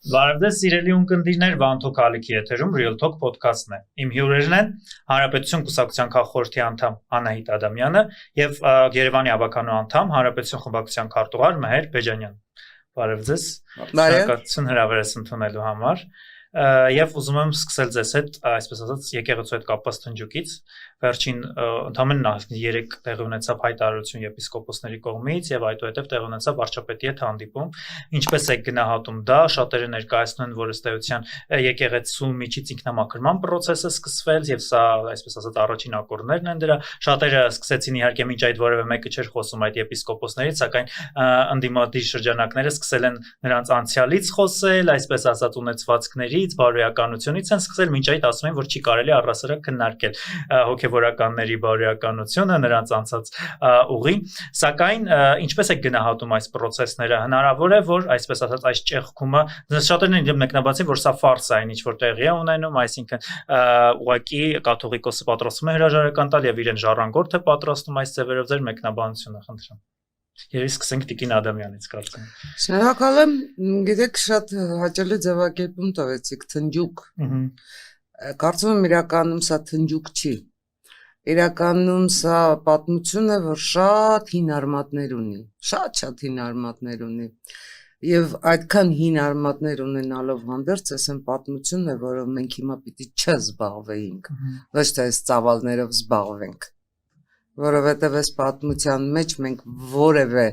Բարևձեզ սիրելի ունկնդիրներ, Վանթոք Ալիքի եթերում Real Talk podcast-ն է։ Իմ հյուրերն են Հանրապետություն կուսակցության քաղաքխորհրդի անդամ Անահիտ Ադամյանը եւ Երևանի ավականու անդամ Հանրապետություն խմբակցության քարտուղար Մհեր Բեջանյանը։ Բարևձեզ։ Շնորհակալություն հրավերս ընդունելու համար։ Եվ ուզում եմ սկսել ձեզ հետ, այսպես ասած, եկեղեցու հետ կապված թնջուկից։ Վերջին ընդամենը 3 տեղի ունեցավ հայտարարություն եպիսկոպոսների կողմից եւ այդուհետեւ տեղի ունեցավ վարչապետի հետ հանդիպում։ Ինչպես է գնահատում դա, շատերը ներկայացնում են, որ ըստ էության եկեղեցու միջից ինքնամաքրման process-ը սկսվել եւ սա, այսպես ասած, առաջին ակորդներն են դրա։ Շատերը սկսեցին իհարկե մինչ այդ որևէ մեկը չէր խոսում այդ եպիսկոպոսներից, սակայն ընդդիմադիր շրջանակները սկսել են նրանց անցյալից խոսել, այսպես ասած, ունեցվածքներից, բարոյականությունից են սկսել, մինչ այդ ասում են, որ չի կարելի առհասարակ քննարկել հոգևորականների բարոյականությունը, նրանց անցած ուղին, սակայն ինչպես է գնահատում այս process-ները, հնարավոր է, որ այսպես ասած այս ճեղքումը, շատերն են մեկնաբանեցին, որ սա ֆարս է, ինչ որ տեղի է ունենում, այսինքն ուղղակի կաթողիկոսը պատրաստում է հրաժարական տալ եւ իրեն ժառանգորդ է պատրաստում այս ձևերով ձեր մեկնաբանությունը, խնդրեմ։ Երբ սկսենք Տիկին Ադամյանից կարծում եմ։ Շնորհակալ եմ, գիտեք, շատ հաճելի ձևակերպում տվեցիք թնջուկ։ Կարծում եմ իրականում սա թնջուկ չի։ Իրականում սա պատմություն է, որ շատ հին արմատներ ունի, շատ հին արմատներ ունի։ Եվ այդքան հին արմատներ ունենալով հանդերձ, այս են պատմությունն է, որով մենք հիմա պիտի չզբաղվեինք, ոչ թե այս ծավալներով զբաղվենք, որովհետև այս պատմության մեջ մենք որևէ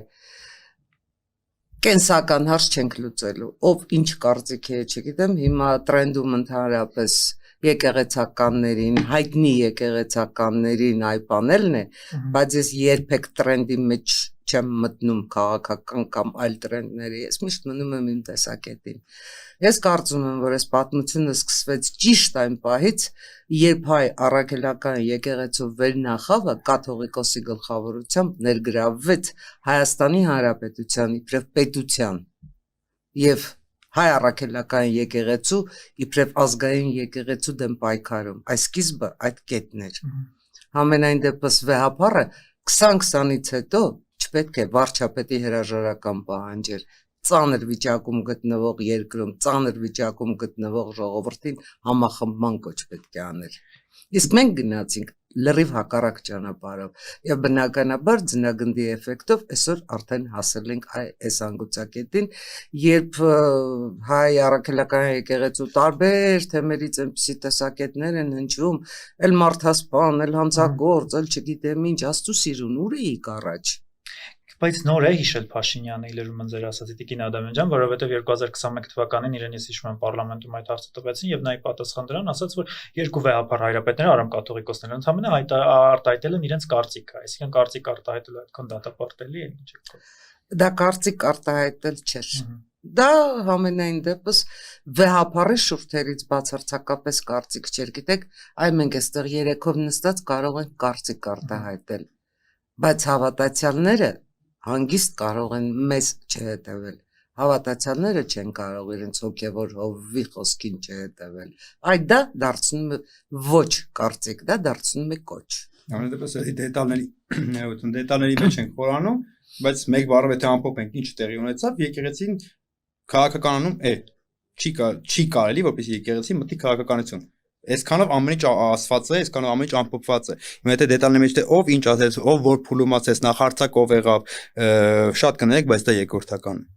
կենսական հարց չենք լուծելու, ով ինչ կարծիք է, չգիտեմ, հիմա տրենդում ընդհանրապես եկեղեցականներին, հայտնի եկեղեցականներին այ բանելն է, բայց ես երբեք տրենդի մեջ չեմ մտնում քաղաքական կամ այլ տրենդների, ես միշտ մնում եմ իմ տեսակետին։ Ես կարծում եմ, որ այս պատմությունը սկսվեց ճիշտ այն պահից, երբ հայ առաքելական եկեղեցու վերնախավը կաթողիկոսի գլխավորությամբ ներգրավվեց Հայաստանի Հանրապետության իբրև պետության եւ հայ առաքելական եկեղեցու իբրև ազգային եկեղեցու դեմ պայքարում։ Այս սկիզբը այդ կետն էր։ Համենայն դեպս վեհապարը 20-ից հետո չպետք է վարչապետի հրաժարական պահանջեր, ծանր վիճակում գտնվող երկրում, ծանր վիճակում գտնվող ժողովրդին համախմբման կոչ պետք է աներ։ Իսկ մենք գնացինք լրիվ հակառակ ճանապարհով եւ բնականաբար ձնագնդի էֆեկտով այսօր արդեն հասել ենք այս անգուցակետին, երբ հայ առաքելական եկեղեցու տարբեր թեմերից այնպիսի տեսակետներ են հնչում, էլ մարդասպան, էլ հանցագործ, էլ չգիտեմ ինչ, աստծո սիրուն, ուր էիք առաջ։ Բայց նոր է հիշել Փաշինյանը իլերում ձեր ասացի Տիկին Ադամյան ջան, որովհետև 2021 թվականին իրեն ես հիշում եմ պարլամենտում այդ հարցը տվեցին եւ նա ի պատասխան դրան ասաց, որ երկու վեհապար հայրապետները արամ կաթողիկոսները ընդհանրապես արտահայտել են իրենց կարծիքը, այսինքն կարծիք արտահայտելու այդքան դատապարտելի է ինչ է։ Դա կարծիք արտահայտել չէր։ Դա համենայն դեպս վեհապարի շուրթերից բացարձակապես կարծիք չէր, գիտեք, այ մենք այստեղ երեքով նստած կարող ենք կարծիք արտահայտել, բայց հավատացյալները հանգիստ կարող են մեզ չհետևել, հավատացյալները չեն կարող իրենց հոգևոր հովվի խոսքին չհետևել, այդ դա դարձնում է ոչ կարծիք, դա դարձնում է կոչ։ Ամեն դեպս դետալների մեջ ենք խորանում, բայց մեկ բառով եթե ամփոփենք ինչ տեղի ունեցավ, եկեղեցին քաղաքականանում է, չի կարելի, որպեսզի եկեղեցին մտի քաղաքականություն։ Այսքանով ամեն ինչ ասված է, այսքանով ամեն ինչ ամփոփված է։ Հիմա եթե դետալների մեջ թե ով ինչ ասեց, ով որ փուլում ասեց, նախարցակ ով եղավ, շատ կներեք, բայց դա երկրորդական է։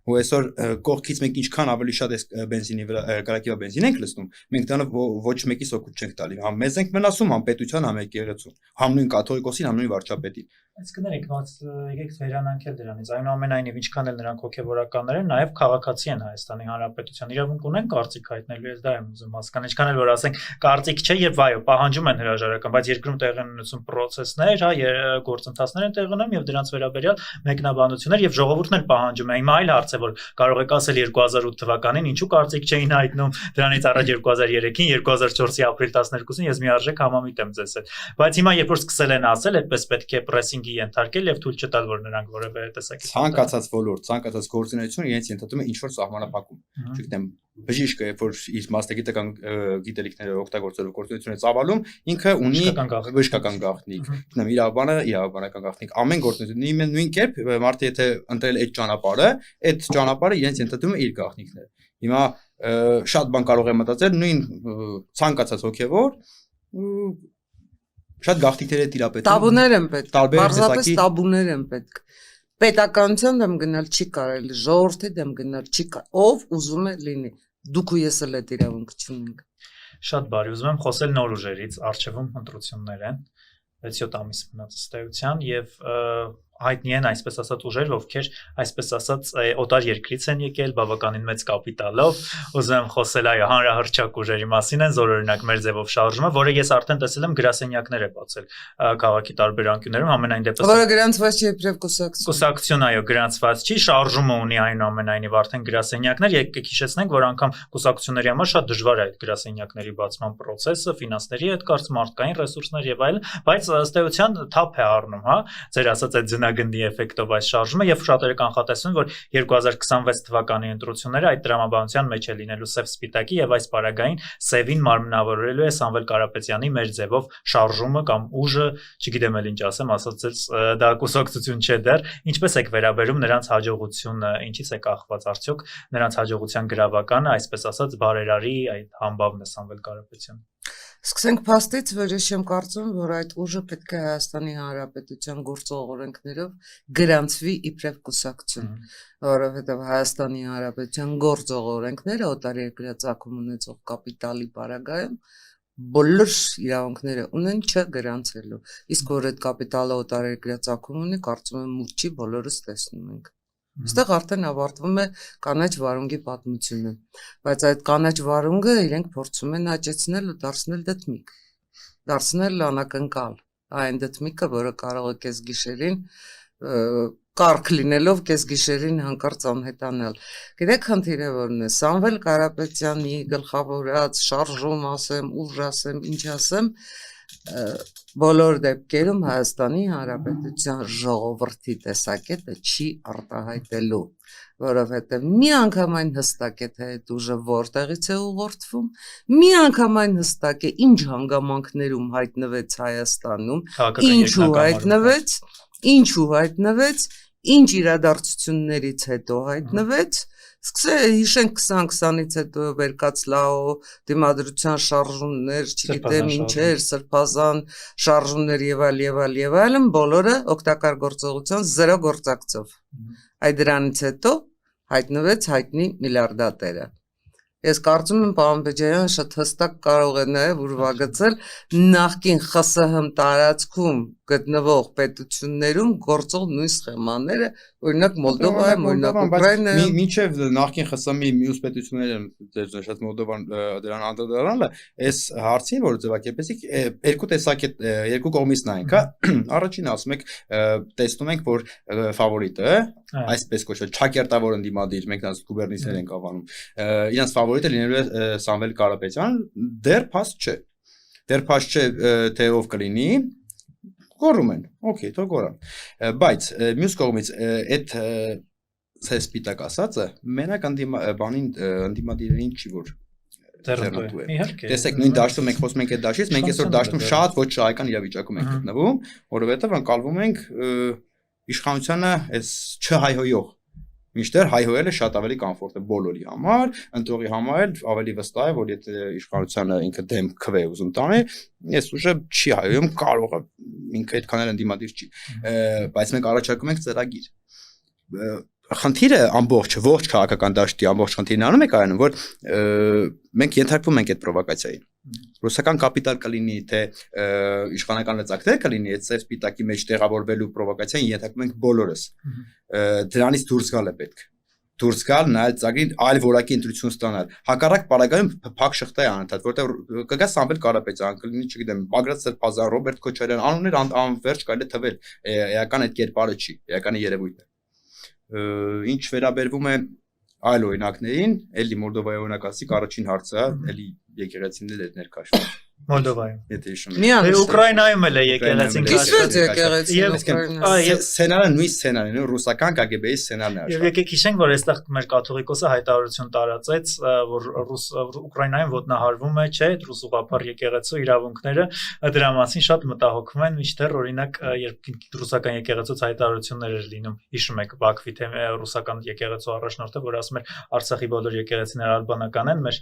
Ու այսօր կողքից մենք ինչքան ավելի շատ այս բենզինի վրա կարակիվա բենզին ենք լցնում, մենք դրանով ոչ մեկիս օգուտ չենք տալի։ Համ մեզ ենք մնացում, համ պետության, համ եկեղեցուն, համ նույն կաթողիկոսին, համ նույն վարչապետին։ Այս կներեք, բայց եկեք վերանանքել դրանից։ Այնուամենայնիվ, ինչքան էլ նրանք հոգևորականներ են, նաև քաղաքացի են Հայաստանի Հանրապետության։ Իրավունք ունեն կարծիք հայտնելու, ես դա եմ ուզում հասկանալ։ Ինչքան էլ որ ասենք կարծիք չէ եւ այո, պահանջում են հրաժարական, բայց երկրում տեղի են ունեցում process-ներ, հա, գործընթացներ են տեղի ունենում եւ դրանց վերաբերյալ մեկնաբանություններ եւ ժողովուրդն էլ պահանջում է։ Հիմա այլ հարց է, որ կարող եք ասել 2008 թվականին ինչու կարծիք չէին հայտնում, դրանից առաջ 2003-ին, 2004-ի ապրիլ 12-ին ես միարժեք համամիտ եմ ձեզ հետ։ Բայց հիմա երբ որ սկսել են ասել, այդպես պետք է պրեսինգի ենթարկել եւ թույլ չտալ, որ նրանք որևէ տեսակետի ցանկացած ոլորտ, ցանկացած գործունեություն իրենց ենթադրում է ինչ-որ սահմանափակում։ Չգիտեմ, բժիշկը, երբ որ իր մասնագիտական գիտելիքները օգտագործելով գործունեություն է ծավալում, ինքը ունի բժշկական գաղտնիք, գտնեմ իրավաբանական գաղտնիք, ամեն գործունեություն նույն կերպ մարդը եթե ընտրել այդ ճանապարհը իրենց ենթադրում է իր գաղտնիքները։ Հիմա շատ բան կարող եմ մտածել, նույն ցանկացած հոգևոր շատ գաղտնիքներ է տիրապետում։ Տաբուներ են պետք։ Տարբեր Պարզապես տեսակի տաբուներ են պետք։ Պետականության դեմ գնալ չի կարելի, ժողովրդի դեմ գնալ չի կարելի։ Ով ուզում է լինի։ Դուք ու ես էլ այդ իրավունք չունենք։ Շատ բարի, ուզում եմ խոսել նոր ուժերից, արժևում ընտրություններ են 6-7 ամիս մնաց ըստ էության եւ հայտնի են այսպես ասած ուժեր, ովքեր այսպես ասած օտար երկրից են եկել բավականին մեծ կապիտալով, ուզում եմ խոսել այո հանրահռչակ ուժերի մասին են, զորօրինակ մեր ձևով շարժումը, որը ես արդեն տեսել եմ գրասենյակներ է բացել քաղաքի տարբեր անկյուններում, ամենայն դեպս Որը գրանցված չի իբրև կուսակցություն։ Կուսակցություն այո գրանցված չի, շարժումը ունի այնուամենայնիվ արդեն գրասենյակներ, եկեք հիշեցնենք, որ անգամ կուսակցությունների համար շատ դժվար է այդ գրասենյակների բացման process-ը, ֆինանսների հետ կարծ մարդկային ռեսուրսներ եւ այլն, բայց ըստ էության թափ է առնում, հա, ձեր ասած այդ գնդի էֆեկտով այս շարժումը եւ շատերը կանխատեսում որ 2026 թվականի ընտրությունները այդ տրամաբանության մեջ է լինելու սև սպիտակի եւ այս պարագային սևին մարմնավորելու է Սամվել Կարապետյանի մեր ձևով շարժումը կամ ուժը, չգիտեմ էլ ինչ ասեմ, ասածից դա կուսակցություն չէ դեռ, ինչպես եք վերաբերում նրանց հաջողությունը, ինչից է կախված արդյոք նրանց հաջողության գրավականը, այսպես ասած բարերարի այդ համբավն է Սամվել Կարապետյանը։ Սկսենք փաստից, որ ես եմ կարծում, որ այդ ուժը պետք է Հայաստանի Հանրապետության գործող օրենքներով գրանցվի իբրև կուսակցություն, որովհետև Հայաստանի Հանրապետության գործող օրենքները օտարերկրյա ծագում ունեցող կապիտալի պարագայում բոլոր իրավունքները ունեն չգրանցելու։ Իսկ որ այդ կապիտալը օտարերկրյա ծագում ունի, կարծում եմ մուտք չի, բոլորս տեսնում ենք։ Այստեղ արդեն ավարտվում է կանաչ վարունգի պատմությունը, բայց այդ կանաչ վարունգը իրենք փորձում են աճեցնել ու դարձնել դդմիկ, դարձնել անակնկալ, այն դդմիկը, որը կարող է կես գիշերին կարգ լինելով կես գիշերին հանկարծ անհետանալ։ Գիտեք խնդիրը որն է, Սամվել Կարապետյանի գլխավորած շարժում ասեմ, ուժ ասեմ, ինչ ասեմ, բոլոր դեպքերում Հայաստանի Հանրապետության ժողովրդի տեսակետը չի արտահայտելու, որովհետև միանգամայն հստակ է թե այդ ուժը որտեղից է ուղղորդվում, միանգամայն հստակ է ինչ հանգամանքներում հայտնվեց Հայաստանում, ինչու հայտնվեց, ինչ իրադարձություններից հետո հայտնվեց, հիշենք 2020-ից հետո վերկաց լաո դիմադրության շարժումներ, չգիտեմ ինչեր, սրբազան շարժումներ եւ այլն, բոլորը օգտակար գործողության 0 գործակցով։ Այդ դրանից հետո հայտնվեց հայտնի միլիարդատերը։ Ես կարծում եմ պարոն Բեջարյանը շատ հստակ կարող է նաև ուրվագծել նախկին ԽՍՀՄ տարածքում գտնվող պետություններում գործող նույն սխեմաները, օրինակ Մոլդովայում, օրինակ Ուկրաինայում, մինչև նախկին ԽՍՀՄ-ի մյուս պետությունները ձեր նշած Մոլդովան դրան անդրադառնալը, այս հարցին, որ ձևակերպեցիք, երկու տեսակետ, երկու կողմից նայենք, հա, առաջին ասում եք, տեսնում ենք, որ ֆավորիտը, այսպես կոչված ճակերտավոր ընդդիմադիր, մենք նրանց գուբերնիստներ ենք անվանում, իրանց ֆավորիտը լինելու է Սամվել Կարապետյան, դեռ փաստ չէ։ Դեռ փաստ չէ, թե ով կլինի, գոռում են, օքեյ, թող գոռան։ Բայց մյուս կողմից այդ սպիտակ ասածը մենակ ընդդիմադիրներին չի որ ձեռնտու է։ Տեսեք, նույն դաշտում մենք խոսում ենք այդ դաշտից, մենք այսօր դաշտում շատ ոչ շահական իրավիճակում ենք գտնվում, որովհետև ընկալվում ենք իշխանությանը այս չհայհոյող Մինչդեռ հայհոյելը շատ ավելի կոմֆորտ է բոլորի համար, ընտրողի համար էլ ավելի վստահ է, որ եթե իշխանությանը ինքը դեմ քվե ուզում տանի, այս ուժը չի հայհոյում, կարող է ինքը այդքան էլ ընդդիմադիր չի, բայց մենք առաջարկում ենք ծրագիր։ Խնդիրը ամբողջ ողջ քաղաքական դաշտի ամբողջ խնդիրն անում է կայանում, որ մենք ենթարկվում ենք այդ պրովոկացիային։ Ռուսական կապիտալ կլինի, թե իշխանական լծակներ կլինի, այդ ծեր սպիտակի մեջ տեղավորվելու պրովոկացիային ենթարկվում ենք բոլորս։ Դրանից դուրս գալ է պետք։ Դուրս գալ, նայել ծրագրին, այլ որակի ընտրություն ստանալ։ Հակառակ պարագայում փակ շղթա է անընդհատ, որտեղ կգա Սամվել Կարապետյան, կլինի, չգիտեմ, Բագրատ Սրբազան, Ռոբերտ Քոչարյան, անուններ անվերջ կարելի է թվել։ Էական այդ կերպարը չի, էականը երևույթ է։ Ինչ վերաբերվում է այլ օրինակներին, էլի Մոլդովայի օրինակ ասիկ առաջին հարցը, էլի եկեղեցիներն էլ այդ ներքաշվում։ Մոլդովայում։ Եթե հիշում Ուկրաինայում էլ է եկեղեցին Քիչվեց եկեղեցին սցենարը նույն սցենարն է, ռուսական KGB-ի սցենարն է Եվ եկեք հիշենք, որ այստեղ մեր կաթողիկոսը հայտարարություն տարածեց, որ Ուկրաինայում ոտնահարվում է, չէ, ռուս ուղղափառ եկեղեցու իրավունքները, դրա մասին շատ մտահոգվում են, մինչդեռ օրինակ, երբ ռուսական եկեղեցուց հայտարարություններ էր լինում, հիշում եք Բաքվի թեմի ռուսական եկեղեցու առաջնորդը, որ ասում էր Արցախի բոլոր եկեղեցիները ալբանական են, մեր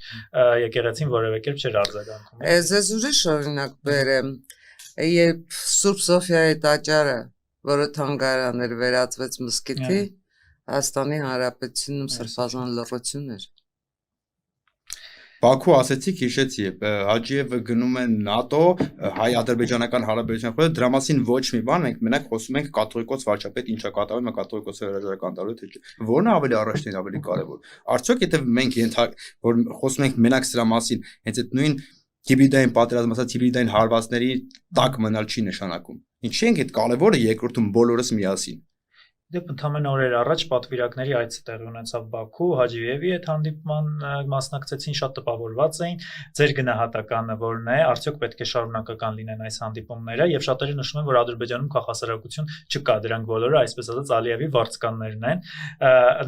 եկեղեցին որևէ կերպ չէր արձագանքում։ Ես ուրիշ օրինակ բերեմ, երբ Սուրբ Սոֆիայի տաճարը, որը թանգարան էր, վերածվեց մզկիթի, Հայաստանի Հանրապետությունում սրբազան լռություն էր։ Բաքու ասեցիք, հիշեցի, Հաջիևը գնում են ՆԱՏՕ, հայ-ադրբեջանական հարաբերությունները, դրա մասին ոչ մի բան, մենք մենակ խոսում ենք կաթողիկոս վարչապետ ինչա կատարում է կաթողիկոսի հրաժարական տալու թե չէ։ Որն է ավելի առաջին ավելի կարևոր։ Արդյոք եթե մենք որ խոսում ենք մենակ սրա մասին, հենց այդ նույն հիբրիդային պատերազմ, ասած հիբրիդային հարվածների տակ մնալ չի նշանակում։ Ինչի ենք այդ կարևորը երկրորդում բոլորս միասին։ Դեպ ընդամենը օրեր առաջ պատվիրակների այցը տեղի ունեցավ Բաքու, Հաջիևի այդ հանդիպման մասնակցեցին, շատ տպավորված էին, ձեր գնահատականը որն է, արդյոք պետք է շարունակական լինեն այս հանդիպումները եւ շատերը նշում են, որ Ադրբեջանում քաղաքասարակություն չկա, դրանք բոլորը այսպես ասած Ալիևի վարձկաններն են,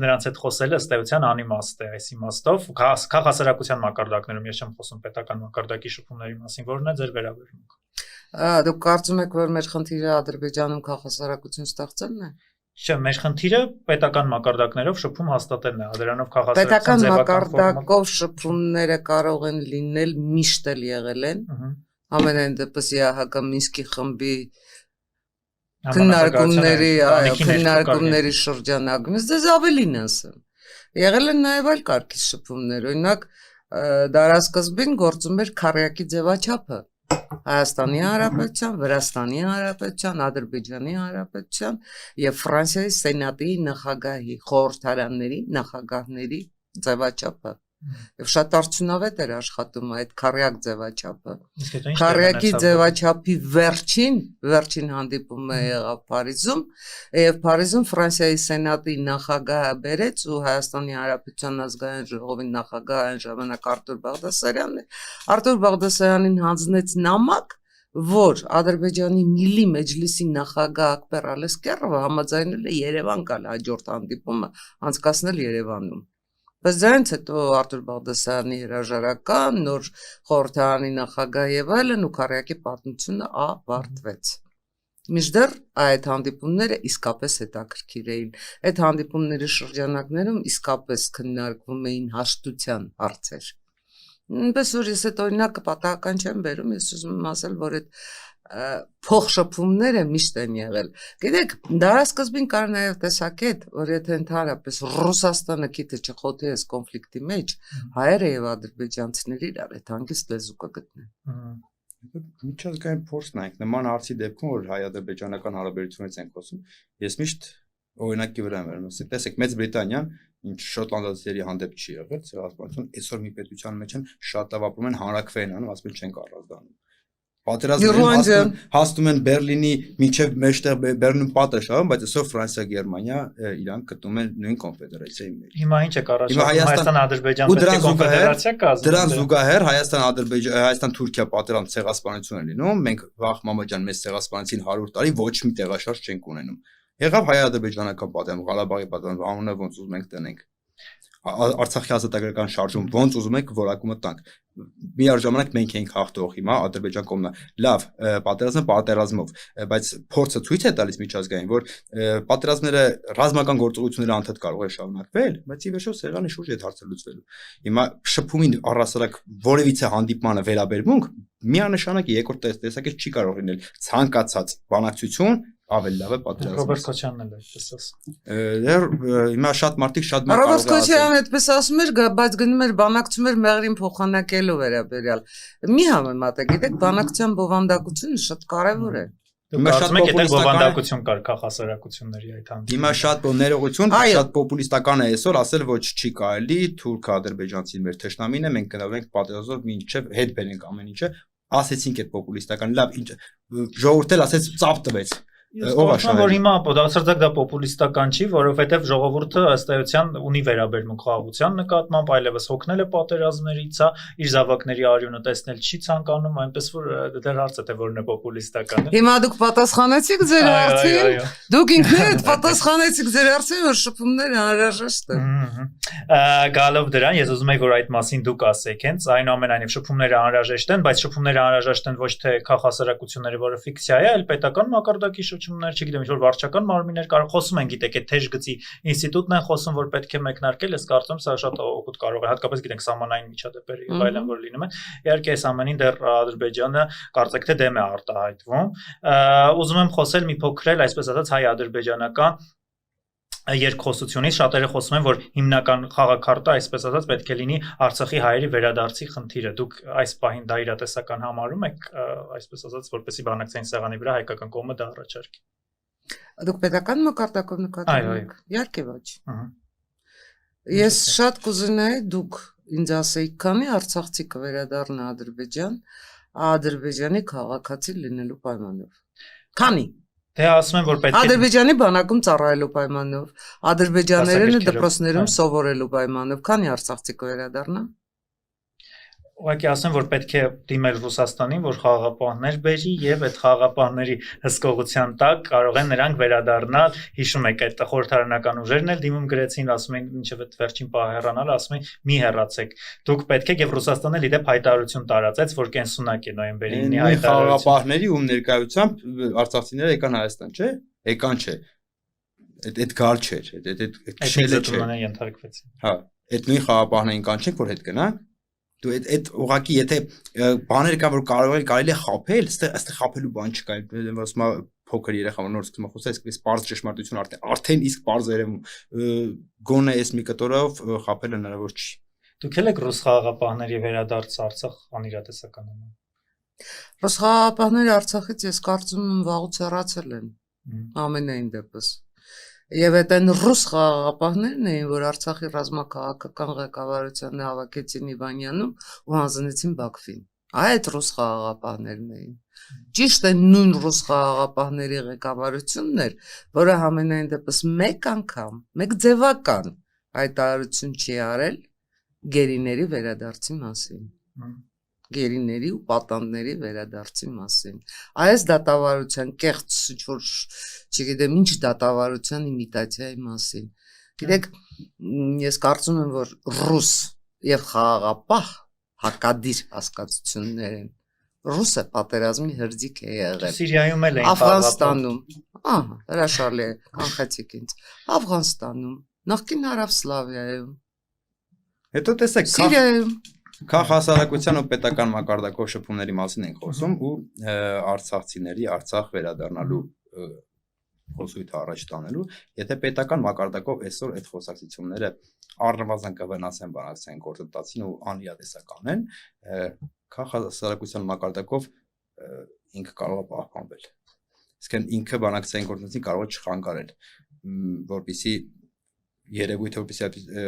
նրանց հետ խոսելը ըստ էության անիմաստ է, այս իմաստով քաղաքասարակության մակարդակներում ես չեմ խոսում պետական մակարդակի շփումների մասին, որն է ձեր վերաբերմունքը։ Դուք կարծում եք, որ մեր խնդիրը Ադրբեջանում քաղաքասարակություն ստեղծելն է։ Չէ, մեր խնդիրը պետական մակարդակներով շփում հաստատելն է, դրանով քաղաքացիական պետական մակարդակով շփումները կարող են լինել, միշտ էլ եղել են։ Ամենայն դեպս ՀՀԿ Մինսկի խմբի քննարկումների շրջանակում դες ավելին ասեմ։ Եղել են նաև այլ կարգի շփումներ, օրինակ դարաշրջին գործում էր քարյակի ձևաչափը Հայաստանի Հանրապետության, Վրաստանի Հանրապետության, Ադրբեջանի Հանրապետության եւ Ֆրանսիայի Սենատի նախագահի, խորհրդարանների նախագահների ձևաչափը։ Եվ շատ արդյունավետ էր աշխատում այդ քարյակ ձևաչափը։ Քարյակի ձևաչափի վերջին հանդիպումը եղավ Փարիզում, եւ Փարիզում Ֆրանսիայի Սենատի նախագահը բերեց ու Հայաստանի Հանրապետության ազգային ժողովի նախագահ այն ժամանակ Արտուր Բաղդասարյանն է։ Արտուր Բաղդասարյանին հանձնեց նամակ, որ Ադրբեջանի Միլի Մեջլիսի նախագահ Ակբեր Ալեսկերովը համաձայնել է Երևան գալ հաջորդ հանդիպումը անցկացնել Երևանում։ Բայց դրանից հետո Արտուր Բաղդասարյանի հրաժարական, նոր խորհրդարանի նախագահ եւ այլն ու քարյակի պատմությունը ավարտվեց։ Մինչդեռ այդ հանդիպումները իսկապես հետաքրքիր էին։ Այդ հանդիպումների շրջանակներում իսկապես քննարկվում էին հաշտության հարցեր։ Նույնպես որ ես այդ օրինակը պատահական չեմ բերում, ես ուզում եմ ասել, որ այդ փոխշփումները միշտ են եղել։ Գիտեք, դարաշրջին կար նաև տեսակետ, որ եթե ընդհանրապես Ռուսաստանը քիթը չխոթի այս կոնֆլիկտի մեջ, հայերը եւ ադրբեջանցիները իրար այդ հանգիստ լեզու կգտնեն։ Միջազգային փորձն է, նման հարցի դեպքում որ հայ-ադրբեջանական հարաբերություններից ենք խոսում, ես միշտ օրինակի վրա եմ ասում, տեսեք, Մեծ Բրիտանիան ինչ շոտլանդացիների հանդեպ չի եղել, ցեղասպանություն, այսօր մի պետության մեջ են շատ լավ ապրում են հանրակրվեն անում, ասում են չեն առանձնանում։ Պատերազմում հասնում են Բերլինի մինչև մեջտեղ Բերլին պատը շահում, բայց այսօր Ֆրանսիա, Գերմանիա իրանք գտնում են նույն կոնֆեդերացիայի մեջ։ Հիմա ինչ է առաջանում Հայաստան-Ադրբեջան կոնֆեդերացիա կազմում։ Դրան զուգահեռ Հայաստան-Թուրքիա պատերազմ ցեղասպանություն է լինում, մենք վաղ մամաջան մեծ ցեղասպանեցին 100 տարի, ոչ մի տեղաշարժ չենք ունենում։ Եղավ հայ-ադրբեջանական պատերազմ, Ղարաբաղի պատերազմ, անունը ոնց ուզում ենք տնենք։ Արցախի ազատագրական շարժում ոնց ուզում եք որակումը տանք։ Միաժամանակ մենք ենք հաղթող հիմա Ադրբեջան կողմն է։ Լավ, պատերազմը պատերազմով, բայց փորձը ցույց է տալիս միջազգային, որ պատերազմները ռազմական գործողությունները անդադ կարող է շարունակվել, բայց ի վերջո սեղանի շուրջ այդ հարցը լուծվելու։ Հիմա շփումին առասարակ որևիցե հանդիպմանը վերաբերմունք միանշանակ երկրորդ տեսակետ չի կարող լինել ցանկացած բանակցություն ավելի լավ է պատերազմ։ Ռոբերտ Քոչյանն էլ այդպես ասում։ Դեռ հիմա շատ մարդիկ շատ բան կարող են ասել։ Ռոբերտ Քոչյանն այդպես ասում էր, բայց գնում էր բանակցում էր մեղրին փոխանակելու վերաբերյալ։ Մի համեմատեք, գիտեք, բանակցության բովանդակությունը շատ կարևոր է։ Հիմա շատ բովանդակություն կար քաղաքասարակությունների այդ հանդիպումում։ Հիմա շատ ներողություն, շատ պոպուլիստական է այսօր ասել, ոչ չի կարելի, թուրք-ադրբեջանցին մեր թշնամին է, մենք գնալու ենք պատերազմով մինչև հետ բերենք ամեն ինչը։ Ասեցինք այդ պոպուլիստական, լավ, ինչ ժողովուրդը ասեց ծափ տվեց։ Որ հիմա բացարձակ դա պոպուլիստական չի, որովհետև ժողովուրդը ըստ էության ունի վերաբերմունք խաղաղության նկատմամբ, այլևս հոգնել է պատերազմներից, իր զավակների արյունը տեսնել չի ցանկանում, այնպես որ դեռ հարց է թե որն է պոպուլիստականը։ Հիմա դուք պատասխանեցիք ձեր հարցին։ Դուք ինքներդ պատասխանեցիք ձեր հարցին, որ շփումները անհրաժեշտ են։ Գալով դրան, ես ուզում եի որ այդ մասին դուք ասեք, հենց այնուամենայնիվ շփումները անհրաժեշտ են, բայց շփումները անհրաժեշտ են ոչ թե քաղաքասարակությունների, որը ֆիկցիա է, այլ պետական մակարդակի շրջումներ, չգիտեմ, ինչ որ վարչական մարմիններ կարող խոսում են, գիտեք, այդ թեժ գծի ինստիտուտն են խոսում, որ պետք է մեկնարկել, ես կարծում եմ սա շատ օգուտ կարող է, հատկապես գիտենք սահմանային միջադեպերը եւ այլն, որ լինում են։ Իհարկե այս ամենին դեռ Ադրբեջանը կարծեք թե դեմ է արտահայտվում։ Ուզում եմ խոսել մի փոքր էլ, այսպես ասած, հայ-ադրբեջանական երկխոսությունից շատերը խոսում են, որ հիմնական խաղաքարտը, այսպես ասած, պետք է լինի Արցախի հայերի վերադարձի խնդիրը։ Դուք այս պահին դա իրատեսական համարում եք, այսպես ասած, որպեսզի բանակցային սեղանի վրա հայկական կողմը դա առաջարկի։ Դուք պետական մակարդակով նկատում եք։ Իհարկե ոչ։ Ես շատ կուզենայի դուք ինձ ասեիք, քանի արցախցի կվերադառնա Ադրբեջան, Ադրբեջանի քաղաքացի լինելու պայմանով։ Քանի Թե ասում են, որ պետք է Ադրբեջանի բանակում ծառայելու պայմանով, ադրբեջաներենը դպրոցներում սովորելու պայմանով, քանի արցախցի կվերադառնա։ Ուղղակի ասեմ, որ պետք է դիմել Ռուսաստանին, որ խաղաղապահներ բերի եւ այդ խաղաղապահների հսկողության տակ կարող են նրանք վերադառնալ։ Հիշում եք այդ խորհրդարանական ուժերն էլ դիմում գրեցին, ասում են ինչեւ այդ վերջին պահը հեռանալ, ասում են մի հեռացեք։ Դուք պետք է եւ Ռուսաստանը իդեպ հայտարարություն տարածեց, որ կենսունակ է նոյեմբերի 9-ի հայտարարություն։ Խաղաղապահների ում ներկայությամբ արցախցիները եկան Հայաստան, չէ՞։ Եկան չէ։ Այդ գալ չէր, այդ քշելը չէ։ Հա, այդ նույն խաղաղապահներին կանչենք, որ հետ գնանք։ Դու այդ ուղղակի եթե բաներ կա որ կարելի է խափել, այստեղ խափելու բան չկա, ասում եմ փոքր երեխա որ նոր սկսում է խոսել, այսպես པարզ ճշմարտություն արդեն իսկ པարզ երևում գոնե այս մի կտորով խափելը հնարավոր չի։ Դուք եք ռուս խաղաղապահների վերադարձ Արցախ անիրատեսականանում։ Ռուս խաղաղապահները Արցախից ես կարծում եմ վաղուց հեռացել են։ Ամենայն դեպս Եվ այդ այն ռուս խաղաղապահներն էին, որ Արցախի ռազմաքաղաքական ղեկավարությանը հավաքեցին Իվանյանում ու հանձնեցին Բաքվին։ Այդ ռուս խաղաղապահներն էին։ Ճիշտ է նույն ռուս խաղաղապահների ղեկավարությունն էր, որը համենայն դեպս մեկ անգամ, մեկ ձևական հայտարարություն չի արել գերիների վերադարձի մասին։ Գերիների ու պատանդների վերադարձի մասին։ Այս դատավարության կեղծ ինչ-որ, չգիտեմ, ինչ դատավարության իմիտացիայի մասին։ Գիտեք, ես կարծում եմ, որ ռուս եւ խաղաղապահ հակադիր հասկացություններ են։ Ռուսը պատերազմի հրձիկ է եղել։ Սիրիայում էլ էին Աֆղանստանում, հրաշալի է, կանխեցիք ինձ։ Աֆղանստանում, նախկին Հարավսլավիայում։ Հետո տեսեք, Սիրիայում Քաղաքասարակության ու պետական մակարդակով շփումների մասին ենք խոսում ու արցախցիների Արցախ վերադառնալու խոսույթը առաջ տանելու, եթե պետական մակարդակով այսօր այդ խոսակցությունները առնվազն կվնասեն բանակցային գործընթացին ու անիրատեսական են, քաղաքասարակության մակարդակով ինքը կարող է պահպանվել։ Իսկ ինքը բանակցային գործընթացին կարող է չխանգարել, որպեսզի երևույթը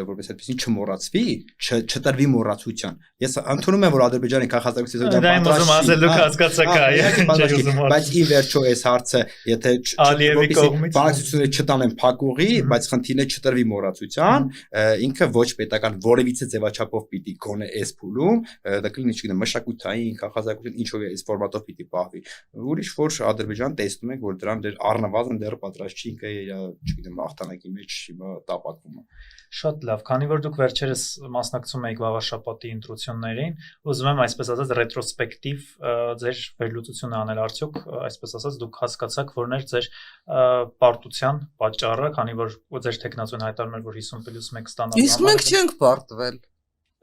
որպես այդպեսին չմոռացվի, չտրվի մոռացության։ Ես ընդունում եմ, որ Ադրբեջանի քաղաքացիական բայց ի վերջո այս հարցը, եթե բանակցությունները չտանեն փակուղի, բայց խնդիրը չտրվի մոռացության, ինքը ոչ պետական որևիցե ձևաչափով պիտի գոնե այս փուլում, դա կլինի, չգիտեմ, մշակութային քաղաքացիական ինչ-որ այս ֆորմատով պիտի պահվի։ Ուրիշ որ Ադրբեջան տեսնում եք, որ դրան դեռ առնվազն դեռ պատրաստ չի, ինքը իր, չգիտեմ, հաղթանակի մեջ տապ Շատ լավ, քանի որ դուք վերջերս մասնակցում եք վաղաշաբաթի ընտրություններին, ուզում եմ այսպես ասած ռետրոսպեկտիվ ձեր վերլուծությունը անել, արդյոք այսպես ասած դուք հասկացաք, որն էր ձեր պարտության պատճառը, քանի որ ձեր տեխնացուն հայտարարում էր, որ 50+1 ստանալու։ Իսկ մենք չենք պարտվել։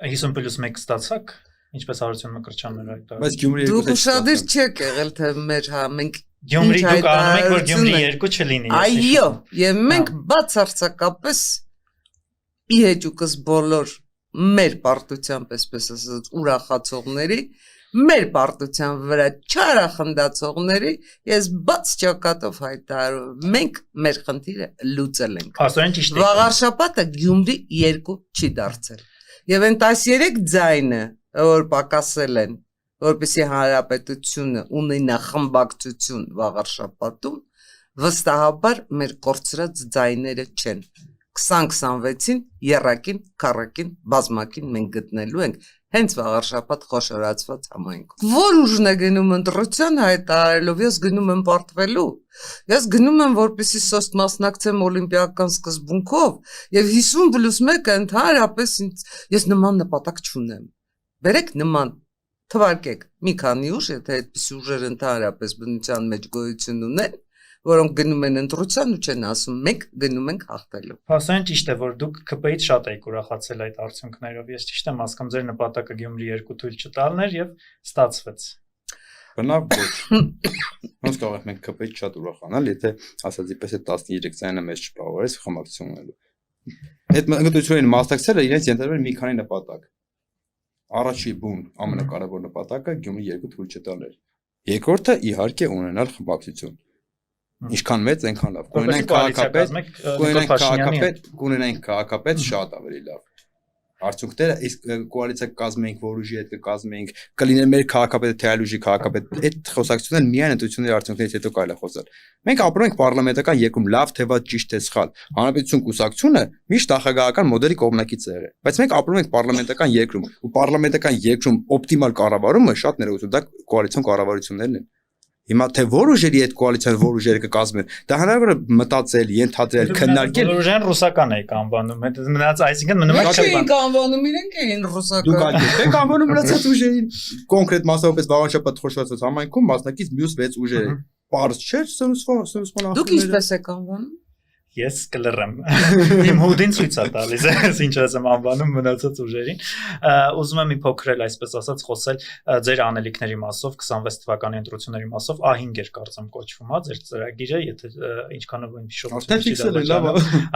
50+1 ստացաք, ինչպես Հարություն Մկրտչյանն էր հայտարարում։ Բայց Գյումրի 2 Դուք ուշադիր չեք եղել, թե մեր մենք Գյումրի դուք անում եք, որ Գյումրի 2 չլինի։ Այո, եւ մենք բացարձակապես իհեճուկս բոլոր մեր պարտությամբ, այսպես ասած, ուրախացողների, մեր պարտության վրա չարախնդացողների, ես բաց ճակատով հայտարարում, մենք մեր խնդիրը լուծել ենք։ Աստորեն ճիշտ է։ Վաղարշաբաթը Գյումրի 2 չի դարձել։ Եվ այն 13 ձայնը, որ պակասել են, որպեսզի հանրապետությունը ունենա խմբակցություն վաղարշաբաթում, վստահաբար մեր կորցրած ձայները չեն։ 2026-ին երակին, քառակին, բազմակին մենք գտնելու ենք հենց վաղար շաբաթ խոշորացված համայնքում։ Որ ուժն է գնում ընտրության հայտարարելով, ես գնում եմ պարտվելու։ Ես գնում եմ, որպեսզի սոստ մասնակցեմ օլիմպիական սկզբունքով, եւ 50+1-ը ընդհանրապես ես նման նպատակ չունեմ։ Բերեք նման թվարկեք մի քանի ուժ, եթե այդպիսի ուժեր ընդհանրապես բնության մեջ գոյություն ունեն, որոնք գնում են ընտրության ու չեն ասում մենք գնում ենք հաղթելու։ Հասան ճիշտ է, որ դուք ԿՊ-ից շատ եք ուրախացել այդ արդյունքներով։ Ես ճիշտ եմ հասկանում, ձեր նպատակը Գյումրի 2 թույլ չտալն էր եւ ստացվեց։ Բնավ ոչ։ Ոնց կարող ենք մենք ԿՊ-ից շատ ուրախանալ, եթե ասածի պես է 13 ցանը մեզ չբավարարես խմակցություն ունելու։ Այդ ընկերություններին մասնակցելը իրենց ենթադրել մի քանի նպատակ։ Առաջի բուն ամենակարևոր նպատակը Գյումրի 2 թույլ չտալն էր։ Երկրորդը իհարկե ունենալ խմբակցություն։ Ինչքան մեծ, այնքան լավ։ Կունենանք քաղաքապետ շատ ավելի լավ։ Արդյունքները իսկ կոալիցիա կազմենք, որ ուժի հետ կկազմենք, կլիներ մեր քաղաքապետը թե այլ ուժի քաղաքապետ, այդ խոսակցությունն միայն ընտրությունների արդյունքներից հետո կարելի է խոսալ։ Մենք ապրում ենք պարլամենտական երկրում, լավ թե վատ, ճիշտ թե սխալ։ Հանրապետություն կուսակցությունը միշտ նախագահական մոդելի կողմնակից է եղել, բայց մենք ապրում ենք պարլամենտական երկրում, ու պարլամենտական երկրում օպտիմալ կառավարումը շատ ներողություն, դա կոալիցիոն կառավարություններն են։ Հիմա թե որ ուժերի այդ կոալիցիան որ ուժերը կկազմեն, դա հնարավոր է մտածել, ենթադրել, քննարկել։ Ուժեն ռուսական եք անվանում, այդ մնաց, այսինքն մնում եք չեն անվանում, իրենք էին ռուսական։ Դուք եք անվանում մնացած ուժերին, կոնկրետ մասովապես վաղաշաբաթ խոշորացած համայնքում մասնակից մյուս 6 ուժերը։ Պարզ չէ, սնուսման Դուք ինչպես եք անվանում։ Ես կլռեմ։ Իմ հուդին ցույց է տալիս, ինչ ասեմ անվանում մնացած ուժերին։ Ուզում եմ մի փոքր էլ այսպես ասած խոսել ձեր անելիքների մասով 26 թվականի ընտրությունների մասով A5 էր կարծեմ կոչվում, հա, ձեր ծրագիրը, եթե ինչքանով եմ հիշում։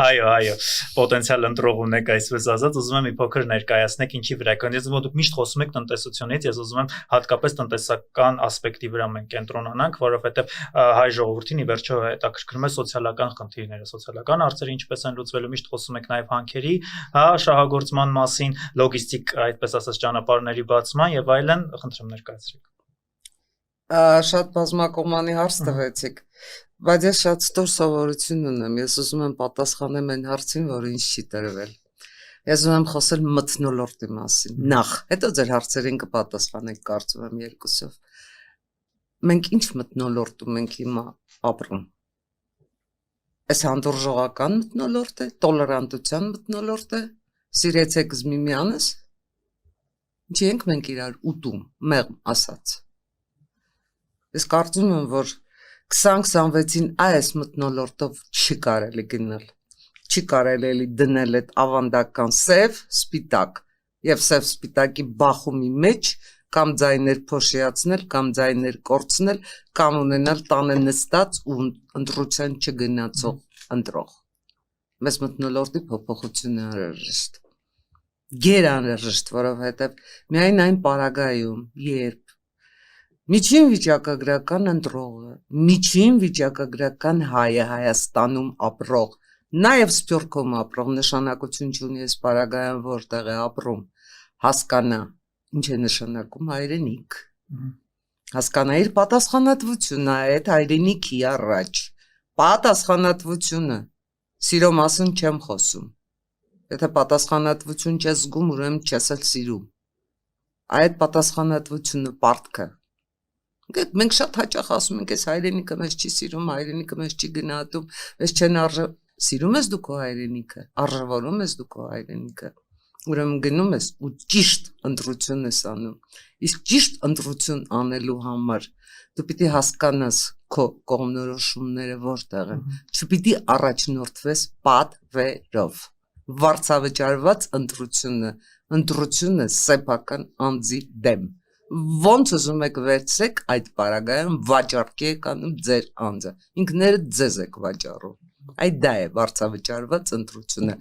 Այո, պոտենցիալ ընտրող ունեք այսպես ասած, ուզում եմ մի փոքր ներկայացնեք ինչի վրա։ Ես ուզում եմ դուք միշտ խոսում եք տնտեսությունից, ես ուզում եմ հատկապես տնտեսական ասպեկտի վրա մենք կենտրոնանանք, որովհետև հայ ժողովրդին ի վերջո հետաքրքրում է սոցիալական խնդիրները, սոցիալական հարցերը ինչպես են լուծվելու, միշտ խոսում եք նաև հանքերի, հա, շահագործման մասին, լոգիստիկ, այդպես ասած, ճանապարհների բացման եւ այլն, խնդրեմ ներկայացրեք։ Շատ բազմակողմանի հարց տվեցիք, բայց ես շատ ստոր սովորություն ունեմ, ես ուզում եմ պատասխանեմ այն հարցին, որը ինձ չի տրվել։ Ես ուզում եմ խոսել մթնոլորտի մասին։ Նախ, հետո ձեր հարցերին կպատասխանենք, կարծում եմ երկուսով։ Մենք ինչ մթնոլորտում ենք հիմա ապրում։ Այս հանդուրժողական մթնոլորտ է, տոլերանտության մթնոլորտ է, սիրեցեք զմիմյանս, ինչի ենք մենք իրար ուտում, մեղմ ասած։ Ես կարծում եմ, որ 2026-ին այս մթնոլորտով չի կարելի գնալ, չի կարելի դնել այդ ավանդական սև, սպիտակ եւ սև սպիտակի բախումի մեջ կամ ձայներ փոշիացնել, կամ ձայներ կորցնել, կամ ունենալ տանը նստած ու ընտրության չգնացող ընտրող։ Մեզ մթնոլորտի փոփոխությունը անհրաժեշտ։ Գերանհրաժեշտ, որովհետև միայն այն պարագայում, երբ միջին վիճակագրական ընտրողը, միջին վիճակագրական հայը Հայաստանում ապրող, նաև Սփյուռքում ապրող նշանակություն չունի այս պարագայում որտեղ է ապրում, հասկանա ինչ է նշանակում հայրենիք։ Հասկանա իր պատասխանատվությունը այդ հայրենիքի առաջ։ Պատասխանատվությունը, սիրո մասին չեմ խոսում։ Եթե պատասխանատվություն չես զգում, ուրեմն չես էլ սիրում։ Այդ պատասխանատվությունը պարտքը։ Մենք շատ հաճախ ասում ենք, այս հայրենիքը մեզ չի սիրում, հայրենիքը մեզ չի գնահատում, մեզ չեն սիրում ես դու քո հայրենիքը, արժևորում ես դու քո հայրենիքը։ Ուրեմն գնում ես ու ճիշտ ընտրություն ես անում։ Իսկ ճիշտ ընտրություն անելու համար դու պիտի հասկանաս քո կողմնորոշումները որտեղ են։ Չպիտի առաջնորդվես պատվերով։ Վարձավճարված ընտրությունը սեփական անձի դեմ։ Ոնց ուզում եք վերցրեք այդ պարագայում վաճառքի եք անում ձեր անձը։ Ինքներդ ձեզ եք վաճառում։ Այդ դա է վարձավճարված ընտրությունը,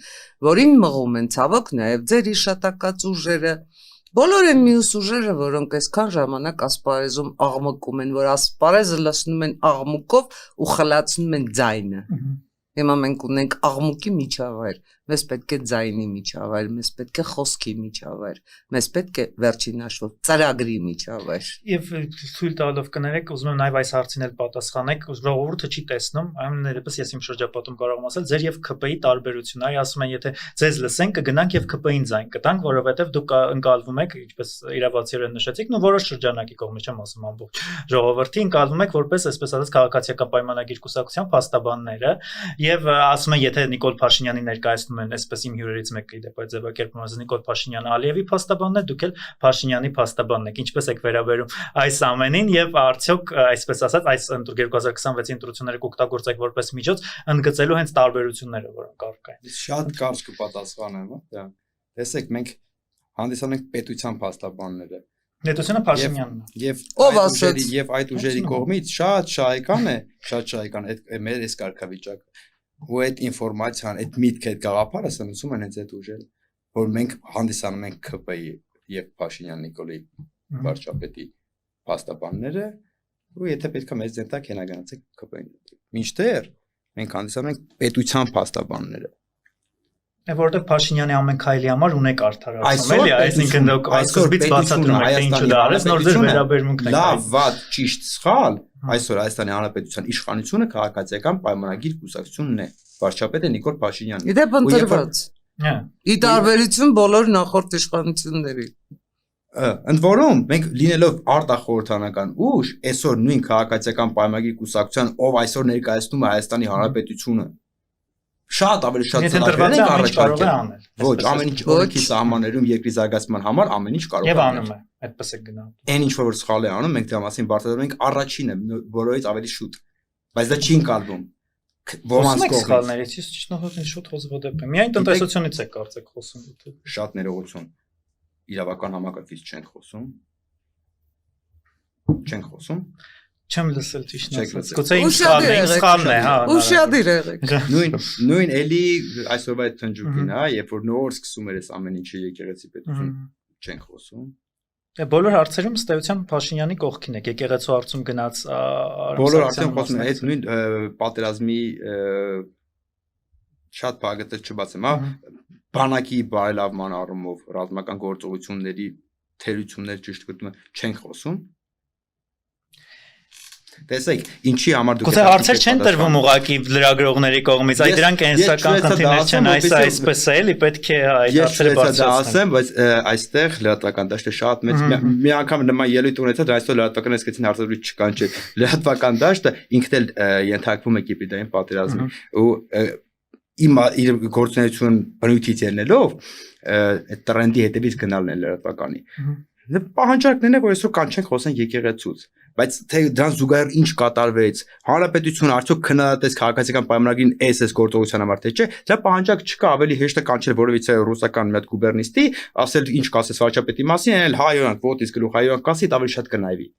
որին մղում են ցավոք նաև ձեր իշտակած ուժերը, բոլոր այն մյուս ուժերը, որոնք այսքան ժամանակ ասպարեզում աղմկում են, որ ասպարեզը լցնում են աղմուկով ու խլացնում են ձայնը։ Հիմա մենք ունենք աղմուկի միջավայր, մեզ պետք է ձայնի միջավայր, մեզ պետք է խոսքի միջավայր, մեզ պետք է վերջին հաշվով ծրագրի միջավայր։ Եվ թույլ տալով կներեք, ուզում եմ նաև այս հարցին էլ պատասխանեք, ժողովուրդը չի տեսնում, այնուհետև ես իմ շրջապատում կարող եմ ասել, ձեր եւ ՔՊ-ի տարբերությունը, այ ասում են, եթե ձեզ լսենք, կգնանք եւ ՔՊ-ին ձայն կտանք, որովհետեւ դուք ընկալվում եք, ինչպես իրավացիորեն նշեցիք, ու որոշ շրջանակի կողմից չեմ ասում ամբողջ ժողովրդի ընկալվում եք որպես այսպես ասած քաղաքացիական պայմանագիր կուսակցության փաստաբանները եւ ասում են, եթե Նիկոլ Փաշինյանի ներկայացնում են, այսպես իմ հյուրերից մեկը իդեպ այդ ձևակերպում ասած Նիկոլ Փաշինյանը Ալիևի փաստաբանն է, դուք էլ Փաշինյանի փաստաբանն եք, ինչպես եք վերաբերում այս ամենին եւ արդյոք այսպես ասած այս 2026-ի ընտրությունները կօգտագործեք որպես միջոց ընդգծելու հենց տարբերությունները, որոնք առկա են։ Շատ կարճ կպատասխանեմ, հա։ Տեսեք, մենք հանդիսանում ենք պետության փաստաբանները։ Պետությունը Փաշինյանն է։ Եվ այդ ուժերի կողմից շատ շահեկան է այդ մեր այս կարգավիճակը։ Ու այդ ինֆորմացիան, այդ միտքը, այդ գաղափարը սնուցում են հենց այդ ուժերը, որ մենք հանդիսանում ենք ՔՊ-ի եւ Փաշինյան Նիկոլի վարչապետի փաստաբանները, ու եթե պետք է մեզ դենտակ հենա գնացեք ՔՊ-ին։ Մինչդեռ մենք հանդիսանում ենք պետության փաստաբանները։ Որտեղ Փաշինյանի ամեն քայլի համար ունեք արդարացում, էլի, այսինքն դուք այսօրից բացատրում եք, թե ինչու դա արես, նոր ձեր վերաբերմունքն է։ Լավ, վատ, ճիշտ, սխալ, այսօր Հայաստանի Հանրապետության իշխանությունը քաղաքացիական պայմանագիր կուսակցությունն է, վարչապետը Նիկոլ Փաշինյանն։ Իդեպ ընտրված։ Ի տարբերություն բոլոր նախորդ իշխանությունների։ Ընդ որում, մենք լինելով արտախորհրդանական ուժ, այսօր նույն քաղաքացիական պայմանագիր կուսակցության, ով այսօր ներկայացնում է Հայաստանի Հանրապետությունը, շատ ավելի շատ ծրագրեր են առաջարկել։ Ոչ, ամեն ինչ օրենքի սահմաններում երկրի զարգացման համար ամեն ինչ կարող է։ Եվ անում է, այդպես է գնահատում։ Այն ինչ որ սխալ է անում, մենք դրա մասին բարձրացնում ենք առաջինը, բոլորից ավելի շուտ։ Բայց դա չի ընկալվում։ Ոմանց կողմից սխալներից ես ճիշտ շուտ հոզվոդեպ։ Միայն տնտեսությունից է կարծեք խոսում դուք։ Շատ ներողություն։ Իրավական համակարգից չենք խոսում։ Չենք խոսում։ Չեմ լսել ճիշտ ասած։ Գուցե ինձ սխալն է, հա։ Ուշադիր եղեք։ Նույն էլի այսօրվա այդ թնջուկին, հա, երբ որ նոր սկսում էր այս ամեն ինչը եկեղեցի պետություն չենք խոսում։ Բոլոր հարցերում ըստ էության Փաշինյանի կողքին եք, եկեղեցու հարցում գնաց բոլոր հարցերում խոսում են, այդ նույն պատերազմի շատ բաղետը չբացեմ, հա, բանակի բարելավման առումով ռազմական գործողությունների թերություններ ճիշտ գտնում չենք խոսում։ Տեսեք, ինչի համար դուք Գուցե հարցեր չեն տրվում ուղակի լրագրողների կողմից, այ դրանք կենսական խնդիրներ չեն, այսպես է, էլի պետք է այդ հարցերը բարձրացնել։ Բայց այստեղ լրատվական դաշտը շատ մեծ մի անգամ նման ելույթ ունեցա, դա այսօր լրատվական ասկեցին հարցերից չկան չէ։ Լրատվական դաշտը ինքն էլ ենթարկվում է կիպրիդային պատերազմի ու իր գործունեություն բնույթից ելնելով այդ տրենդի հետևից գնալն է լրատվականի։ Պահանջարկներն է, որ այսօր կանչենք խոսենք եկեղեցուց, բայց թե դրան զուգահեռ ինչ կատարվեց, հանրապետությունը արդյոք քննադատեց քաղաքացիական պայմանագրին այս գործողության համար թե չէ, դա պահանջակ չկա, ավելի հեշտ է կանչել որևիցե ռուսական մի հատ գուբերնիստի, ասել ինչ կասես վարչապետի մասին, այլ հայոյանք, ոտից գլուխ հայոյանք կասի, ավելի շատ կնայվի։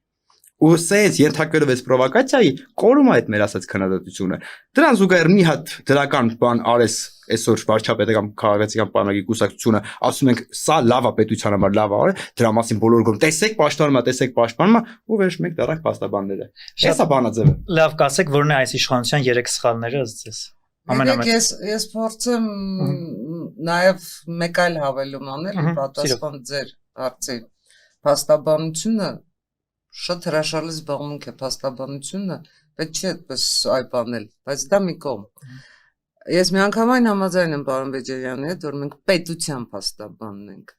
Ու սենց ենթարկվելով այս պրովոկացիայի կորում է այդ մեր ասած քննադատությունը։ Դրան զուգահեռ մի հատ դրական բան արես այսօր վարչապետը կամ քաղաքացիական պայմանագրի կուսակցությունը, ասում ենք սա լավ է պետության համար, լավ է, դրա մասին բոլորը գոռում, տեսեք պաշտպանում է, ու վերջ մենք դառնանք փաստաբանները։ Էսա բանաձևը։ Լավ, կասեք, որն է այս իշխանության 3 սխալները ըստ ձեզ։ Ես փորձեմ նաև մեկ այլ հավելում անել, պատասխան ձեր հարցին։ Փաստաբանությունը շատ հրաշալի զբաղմունք է, փաստաբանությունը պետք չի այդպես այբանել, բայց դա մի կողմ։ Ես միանգամայն համաձայն եմ պարոն Բեջերյանի հետ, որ մենք պետության փաստաբանն ենք։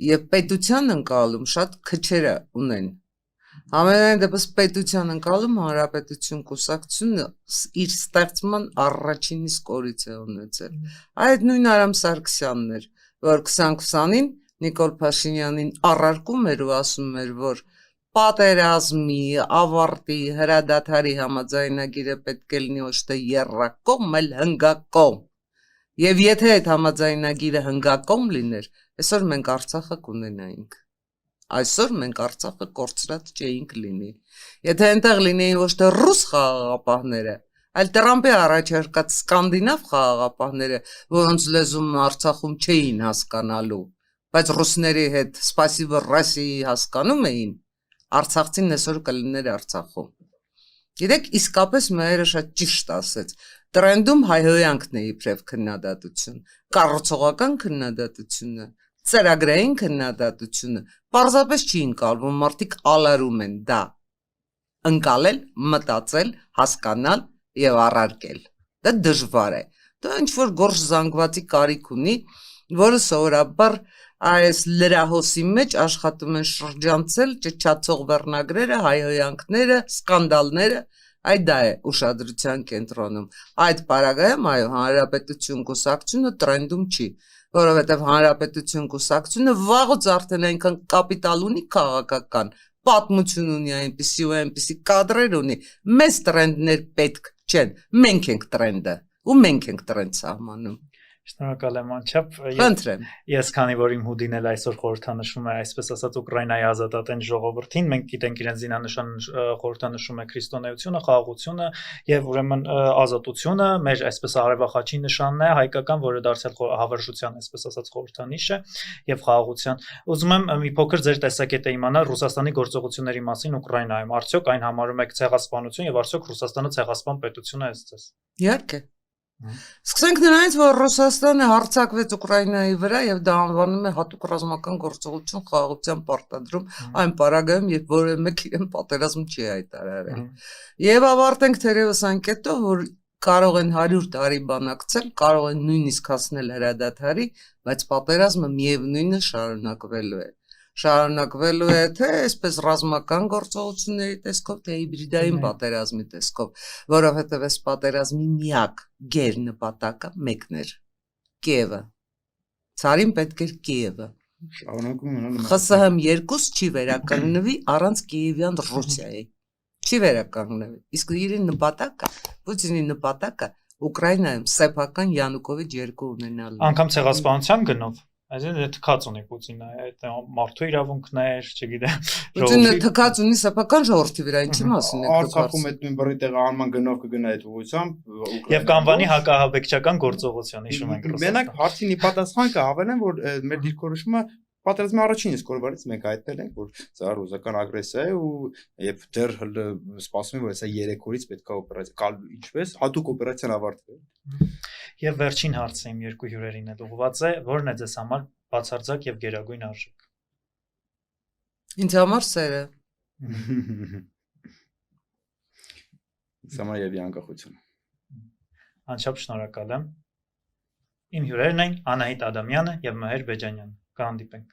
Եվ պետության ընկալում շատ քչերը ունեն։ Համենայն դեպս պետության ընկալում հանրապետություն կուսակցությունը իր ստեղծման առաջին իսկ օրից է ունեցել։ Այդ նույն Արամ Սարգսյանն էր, որ 2020-ին Նիկոլ Փաշինյանին առարկում էր ու ասում էր, որ պատերազմի, ավարտի, հրադադարի համաձայնագիրը պետք է լինի ոչ թե եռակողմ, այլ հնգակողմ։ Եվ եթե այդ համաձայնագիրը հնգակողմ լիներ, այսօր մենք Արցախը կունենայինք։ Այսօր մենք Արցախը կորցրած չէինք լինի։ Եթե այնտեղ լինեին ոչ թե ռուս խաղաղապահները, այլ Տրամպի առաջարկած սկանդինավ խաղաղապահները, որոնց լեզուն Արցախում չէին հասկանալու, բայց ռուսների հետ սպասիվը Ռոսիայի հասկանում էին, Արցախցին այսօր կլիներ Արցախում։ Գիտեք, իսկապես մայրը շատ ճիշտ ասեց, Տրենդում հայհոյանքն է իբրև քննադատություն, կառուցողական քննադատությունը, ծրագրային քննադատությունը, պարզապես չի ընկալվում, մարդիկ ալարում են դա ընկալել, մտածել, հասկանալ եւ առարկել։ Դա դժվար է։ Դա ինչ որ գործ զանգվածի կարիք ունի, որը սովորաբար այս լրահոսի մեջ աշխատում են շրջանցել ճճացող վերնագրերը, հայհոյանքները, սկանդալները, այդ դա է ուշադրության կենտրոնում։ Այդ պարագայում, այո, հանրապետություն կուսակցությունը տրենդում չի, որովհետև հանրապետություն կուսակցությունը վաղուց արդեն այնքան կապիտալ ունի քաղաքական, պատմություն ունի այնպիսի ու այնպիսի կադրեր ունի, մեծ տրենդներ պետք չեն, մենք ենք տրենդը, ու մենք ենք տրենդ սահմանում։ Շնորհակալ եմ անչափ։ Խնդրեմ։ Ես քանի որ իմ հուդին էլ այսօր խորհրդանշում է, այսպես ասած, Ուկրաինայի ազատատեն ժողովրդին, մենք գիտենք իրենց զինանշան խորհրդանշում է քրիստոնեությունը, խաղաղությունը եւ ուրեմն ազատությունը, մեր այսպես արևախաչի նշանն է, հայկական, որը դարձել հավերժության, այսպես ասած, խորհրդանիշ է եւ խաղաղության։ Ուզում եմ մի փոքր ձեր տեսակետը իմանալ Ռուսաստանի գործողությունների մասին Ուկրաինայում։ Արդյոք այն համարում եք ցեղասպանություն եւ արդյոք Ռուսաստանը ցեղասպան պետություն է ըստ ձեզ։ Իհարկե։ Սկսենք նրանից, որ Ռուսաստանը հարձակվեց Ուկրաինայի վրա եւ դա անվանում է հատուկ ռազմական գործողություն խաղաղության պարտադրում այն պարագայում, երբ որևէ մեկ իրեն պատերազմ չի հայտարարել։ Եվ ավարտենք թերևս այն կետով, որ կարող են 100 տարի բանակցել, կարող են նույնիսկ հասնել հրադադարի, բայց պատերազմը միևնույնը շարունակվելու է։ Շարունակվելու է թե այսպես ռազմական գործողությունների տեսքով, թե հիբրիդային պատերազմի տեսքով, որովհետև այս պատերազմի միակ գեր նպատակը մեկն էր՝ Կիևը։ Ցարին պետք էր Կիևը։ Շարունակում մնալ ԽՍՀՄ 2 չի վերականգնվի առանց Կիևյան Ռուսիայի։ Չի վերականգնվի։ Իսկ իր նպատակը, Պուտինի նպատակը Ուկրաինայում սեփական Յանուկովիչ 2 ունենալն է։ Անկամ ցեղասպանության գնով։ Այսինքն թքած ունի Պուտինը, այդ մարդու իրավունքներ, չգիտեմ, Պուտինը թքած ունի սեփական ժողովրդի վրա, ինչի մասին է Արցախում այդ նույն բռի տեղահանման գնով կգնա այդ ուղղությամբ եւ կանվանի հակահաբեկչական գործողություն հիշում ենք Ռուսաստանը։ Մենակ հարցին պատասխան կհավենեմ, որ մեր դիրքորոշումը պատերազմի առաջին իսկ օրվանից մենք հայտնել ենք, որ սա ռուսական ագրեսիա է ու եւ դեռ սպասում ենք, որ սա 3 օրից պետք է օպերացիա, ինչպես հատուկ օպերացիան ավարտվի։ Եվ վերջին հարցը իմ երկու հյուրերին էլ ուղղված է, որն է ձեզ համար բացարձակ եւ գերագույն արժեք։ Ինձ համար սերը։ Ինձ համար եւ անկախությունը։ Անչափ շնորհակալ եմ։ Իմ հյուրերն են Անահիտ Ադամյանը եւ Մհեր Բեջանյանը։ Կհանդիպենք։